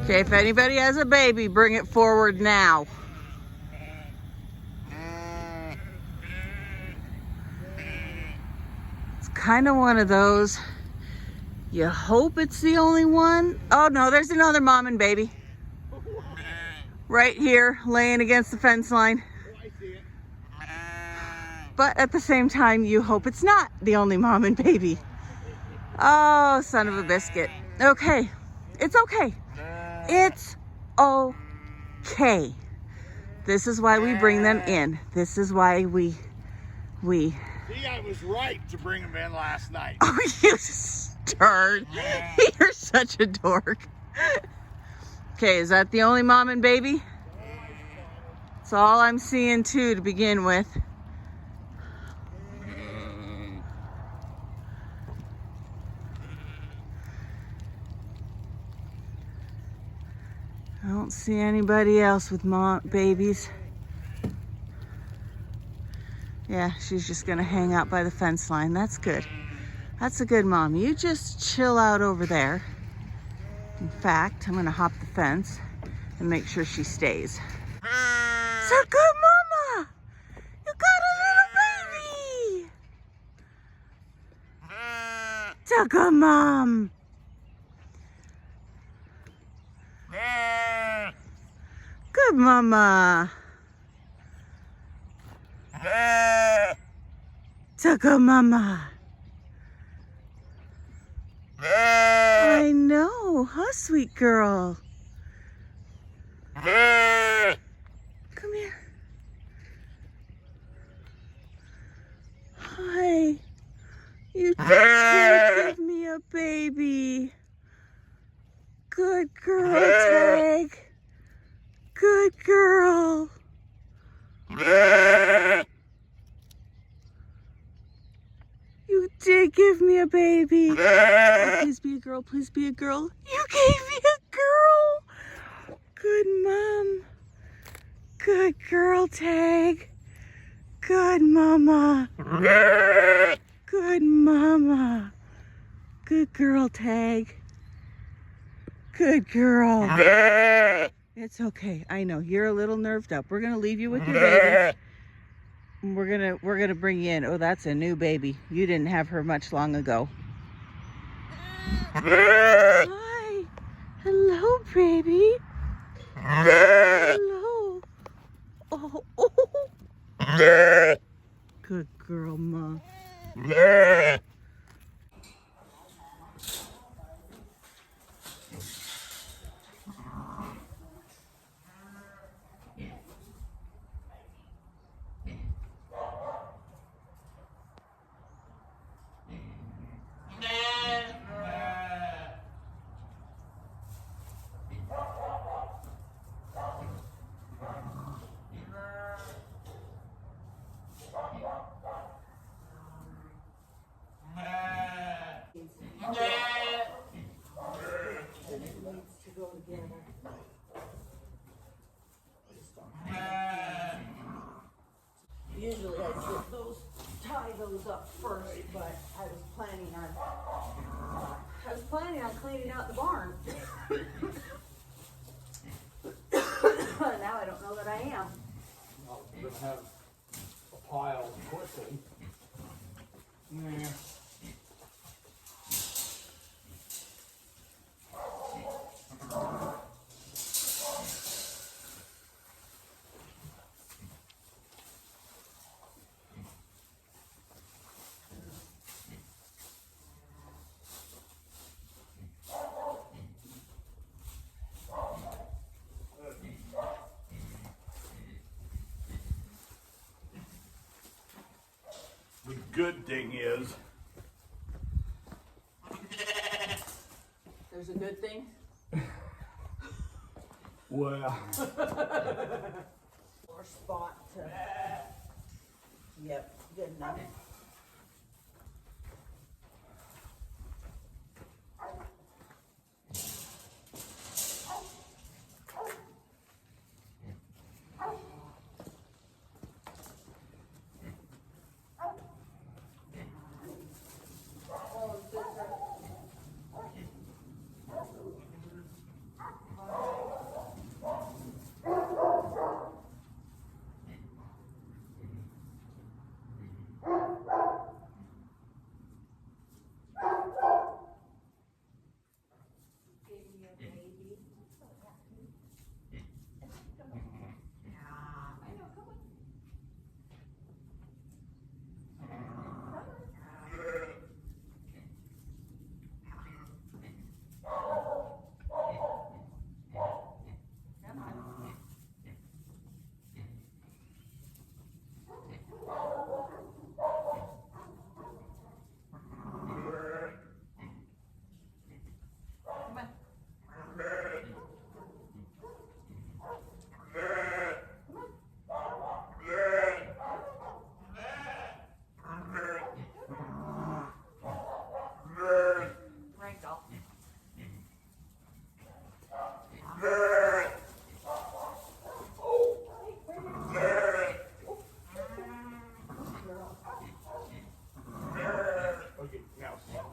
Okay, if anybody has a baby, bring it forward now. It's kind of one of those, you hope it's the only one. Oh no, there's another mom and baby. Right here, laying against the fence line. But at the same time, you hope it's not the only mom and baby. Oh, son of a biscuit. Okay, it's okay. It's okay. This is why we bring them in. This is why we... See, I was right to bring them in last night. Oh, you start. You're such a dork. Okay, is that the only mom and baby? That's all I'm seeing too to begin with. I don't see anybody else with babies. Yeah, she's just gonna hang out by the fence line. That's good. That's a good mom. You just chill out over there. In fact, I'm gonna hop the fence and make sure she stays. It's a good mama! You got a little baby! It's a good mom! Good mama! It's a good mama! I know, huh, sweet girl? Come here. Hi. You did give me a baby. Good girl, Tag. Good girl. You did give me a baby. Oh, please be a girl. Please be a girl. You gave me a girl. Good mom. Good girl, Tag. Good mama. Good mama. Good girl, Tag. Good girl. It's okay. I know you're a little nerved up. We're gonna leave you with your baby. We're gonna bring you in. Oh, that's a new baby. You didn't have her much long ago. Hi. Hello, baby. Hello. Oh. Good girl, Ma. Usually I tie those up first, but I was planning on cleaning out the barn. Now I don't know that I am. Well, we're gonna have a pile quickly. Yeah. The good thing is, There's a good thing. well, Or spot to. Yep, good enough.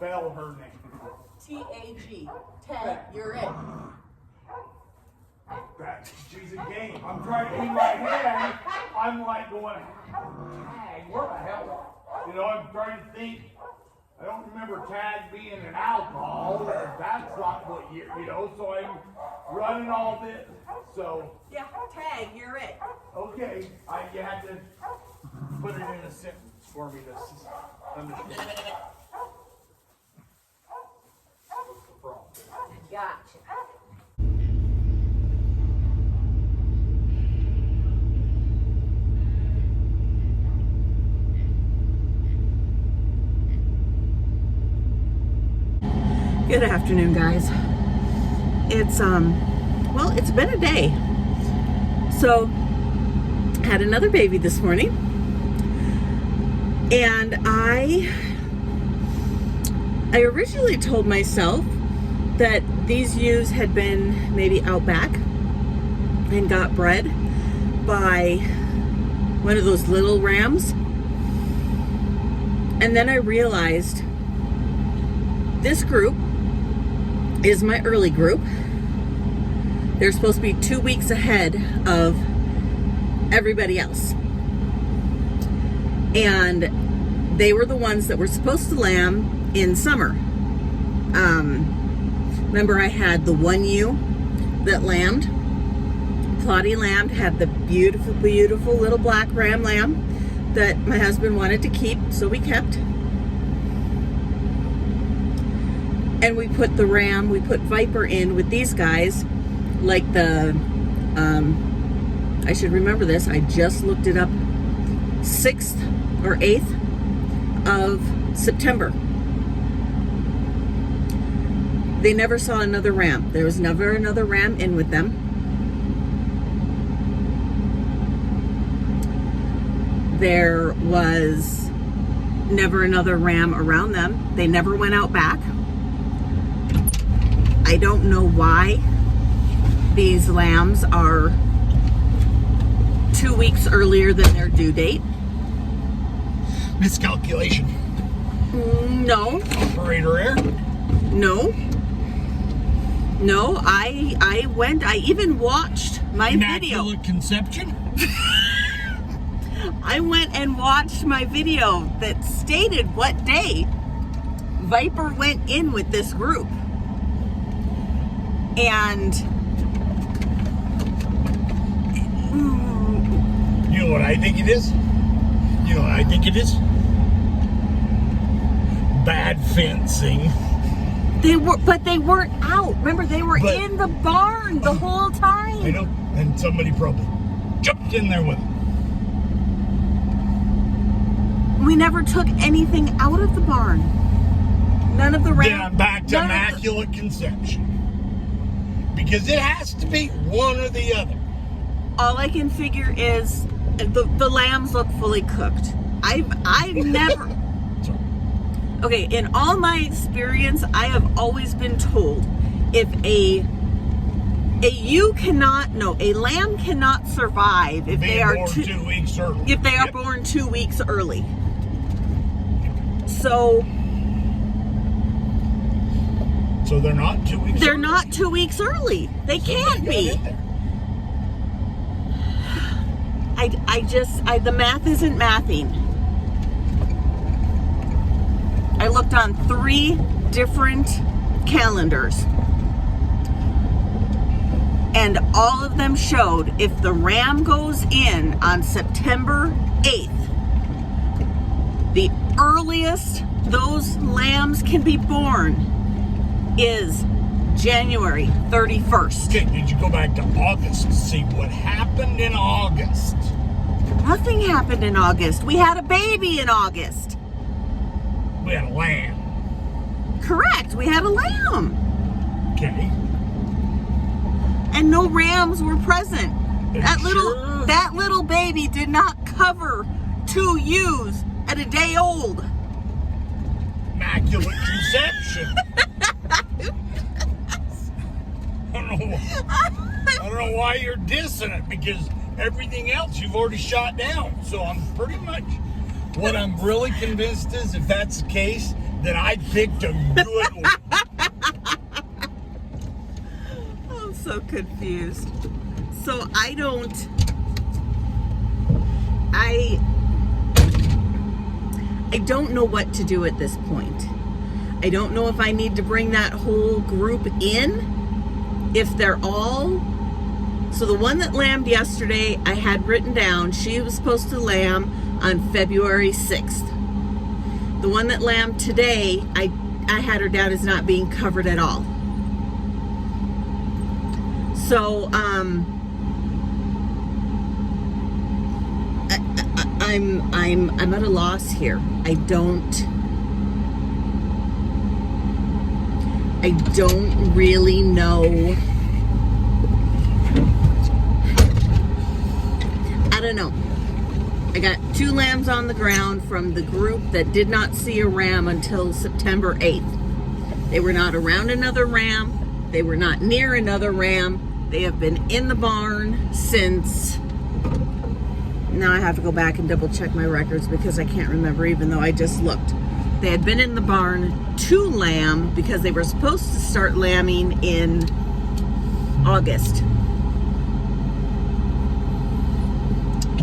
spell her name. T-A-G. Tag, you're it. She's a game. I'm trying to in my head. I'm like going, tag, where the hell? You know, I'm trying to think. I don't remember tag being an alcohol. That's not what you know. So I'm running all this. So Yeah, tag, you're it. okay, you had to put it in a sentence for me to understand. What's the problem? Gotcha. Good afternoon, guys. It's well, it's been a day. So, had another baby this morning, and I originally told myself that these ewes had been maybe out back and got bred by one of those little rams, and then I realized this group is my early group. They're supposed to be 2 weeks ahead of everybody else. And they were the ones that were supposed to lamb in summer. Remember, I had the one ewe that lambed. Claudia lambed, had the beautiful, beautiful little black ram lamb that my husband wanted to keep, so we kept. And we put Viper in with these guys, like the, I should remember this, I just looked it up, 6th or 8th of September. They never saw another ram. There was never another ram in with them. There was never another ram around them. They never went out back. I don't know why these lambs are 2 weeks earlier than their due date. Miscalculation. No. Operator error. No. I even watched my video. Immaculate conception. I went and watched my video that stated what day Viper went in with this group. And you know what I think it is? Bad fencing. they weren't out. Remember, they were in the barn the whole time. I know, and somebody probably jumped in there with them. We never took anything out of the barn. None of the Then I'm back to immaculate conception. Because it has to be one or the other. All I can figure is the lambs look fully cooked. I've never. Sorry. Okay, in all my experience, I have always been told if a lamb cannot survive if they are born 2 weeks early. If they are born 2 weeks early. So they're not 2 weeks. They're not 2 weeks early. They can't be. The math isn't mathing. I looked on 3 different calendars, and all of them showed if the ram goes in on September 8th, the earliest those lambs can be born is January 31st. Okay, did you go back to August to see what happened in August? Nothing happened in August. We had a baby in August. We had a lamb. Correct. We had a lamb. Okay. And no rams were present. Sure. That little baby did not cover 2 ewes at a day old. Immaculate conception. I don't know why you're dissing it, because everything else you've already shot down. So I'm pretty much, what I'm really convinced is, if that's the case, that I picked a good one. I'm so confused. So I don't know what to do at this point. I don't know if I need to bring that whole group in, if they're all. So the one that lambed yesterday, I had written down, she was supposed to lamb on February 6th. The one that lambed today, I had her down as not being covered at all. So, I'm at a loss here. I don't really know. I don't know. I got 2 lambs on the ground from the group that did not see a ram until September 8th. They were not around another ram. They were not near another ram. They have been in the barn since. Now I have to go back and double check my records because I can't remember, even though I just looked. They had been in the barn to lamb because they were supposed to start lambing in August.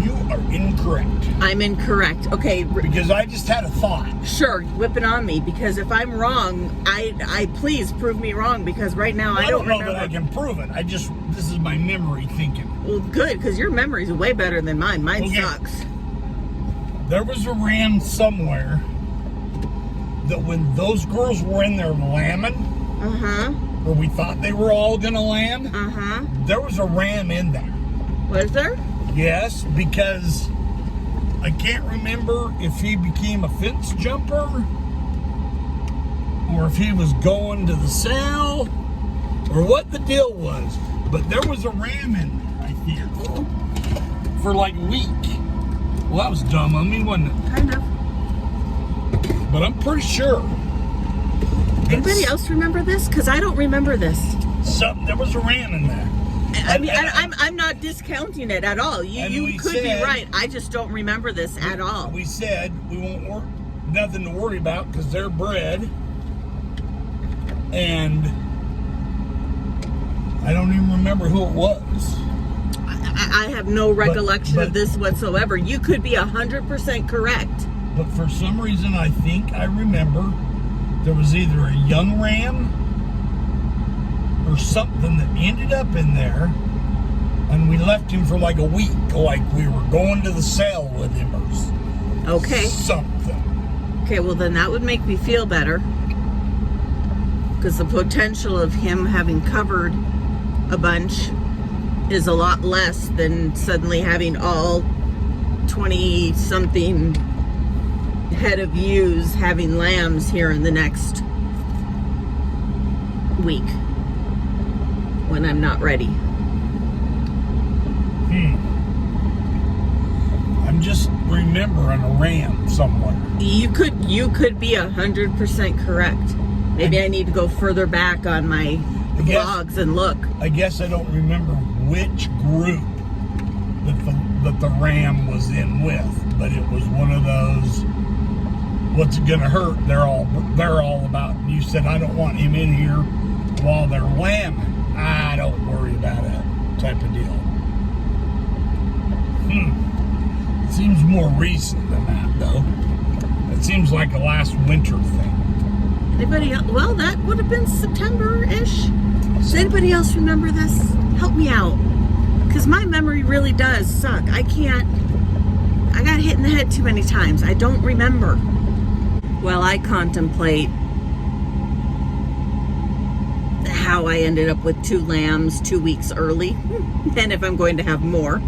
You are incorrect. I'm incorrect. Okay. Because I just had a thought. Sure, whip it on me, because if I'm wrong, I please prove me wrong, because right now I don't know remember. that I can prove it. This is my memory thinking. Well, good, because your memory is way better than mine. Mine sucks. There was a ram somewhere that when those girls were in there lambing, or we thought they were all gonna lamb, there was a ram in there. Was there? Yes, because I can't remember if he became a fence jumper or if he was going to the cell or what the deal was. But there was a ram in there, I think, for like a week. Well, that was dumb of me, wasn't it? Kind of. But I'm pretty sure. Anybody else remember this? Because I don't remember this. There was a ram in there. I mean, I'm not discounting it at all. You could be right. I just don't remember this at all. We said we won't nothing to worry about because they're bred, and I don't even remember who it was. I have no recollection of this whatsoever. You could be 100% correct. But for some reason, I think I remember there was either a young ram or something that ended up in there, and we left him for like a week, like we were going to the sale with him or something. Okay, well then that would make me feel better, because the potential of him having covered a bunch is a lot less than suddenly having all 20-something head of ewes having lambs here in the next week when I'm not ready. I'm just remembering a ram somewhere. You could be 100% correct. Maybe I need to go further back on my logs and look. I guess I don't remember which group that the ram was in with, but it was one of those. What's it gonna hurt? They're all about. You said I don't want him in here while they're lambing. I don't worry about it, type of deal. It seems more recent than that, though. It seems like a last winter thing. Anybody else? Well, that would have been September-ish. Does anybody else remember this? Help me out. Because my memory really does suck. I got hit in the head too many times. I don't remember. Well, I contemplate how I ended up with 2 lambs 2 weeks early, and if I'm going to have more.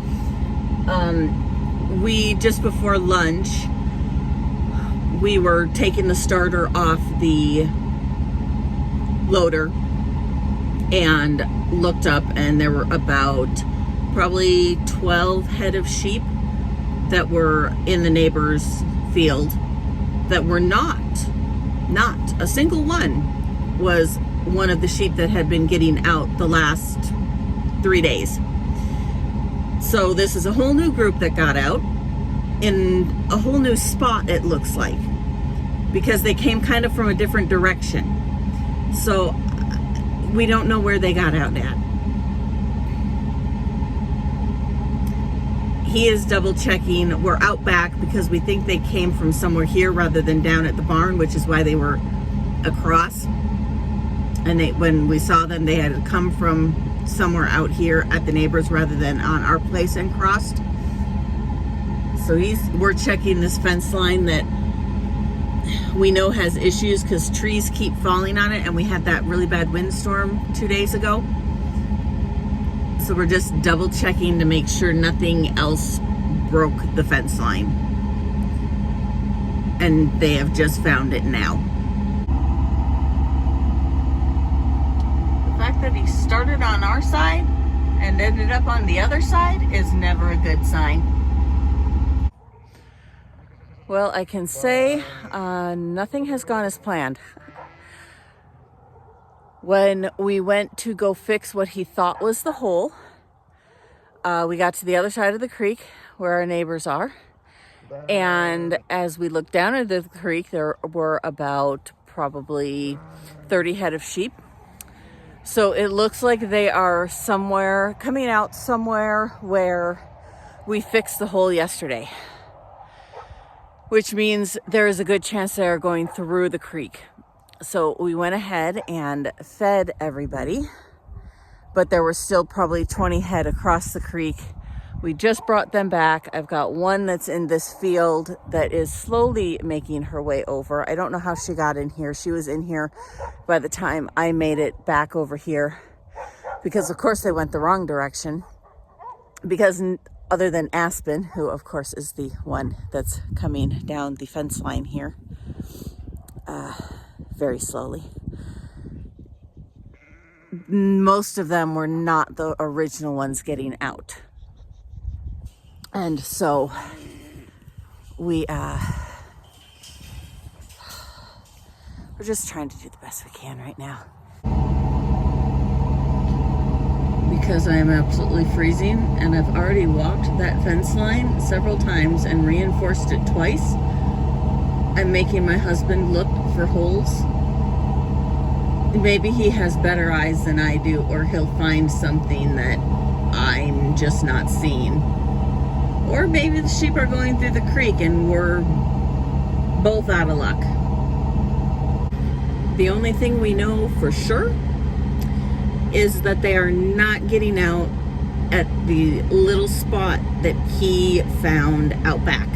We, just before lunch, we were taking the starter off the loader and looked up, and there were about probably 12 head of sheep that were in the neighbor's field that were not a single one was one of the sheep that had been getting out the last 3 days. So this is a whole new group that got out in a whole new spot, it looks like. because they came kind of from a different direction. So we don't know where they got out at. He is double checking. We're out back because we think they came from somewhere here rather than down at the barn, which is why they were across. And when we saw them, they had come from somewhere out here at the neighbors rather than on our place and crossed. So we're checking this fence line that we know has issues because trees keep falling on it, and we had that really bad windstorm 2 days ago. So we're just double checking to make sure nothing else broke the fence line. And they have just found it now. The fact that he started on our side and ended up on the other side is never a good sign. Well, I can say nothing has gone as planned. When we went to go fix what he thought was the hole, we got to the other side of the creek where our neighbors are. And as we looked down into the creek, there were about probably 30 head of sheep. So it looks like they are coming out somewhere where we fixed the hole yesterday, which means there is a good chance they are going through the creek. So we went ahead and fed everybody, but there were still probably 20 head across the creek. We just brought them back. I've got one that's in this field that is slowly making her way over. I don't know how she got in here. She was in here by the time I made it back over here, because of course they went the wrong direction. Because other than Aspen, who of course is the one that's coming down the fence line here, very slowly. Most of them were not the original ones getting out. And so we're just trying to do the best we can right now. Because I am absolutely freezing and I've already walked that fence line several times and reinforced it twice, I'm making my husband look for holes. Maybe he has better eyes than I do, or he'll find something that I'm just not seeing. Or maybe the sheep are going through the creek and we're both out of luck. The only thing we know for sure is that they are not getting out at the little spot that he found out back.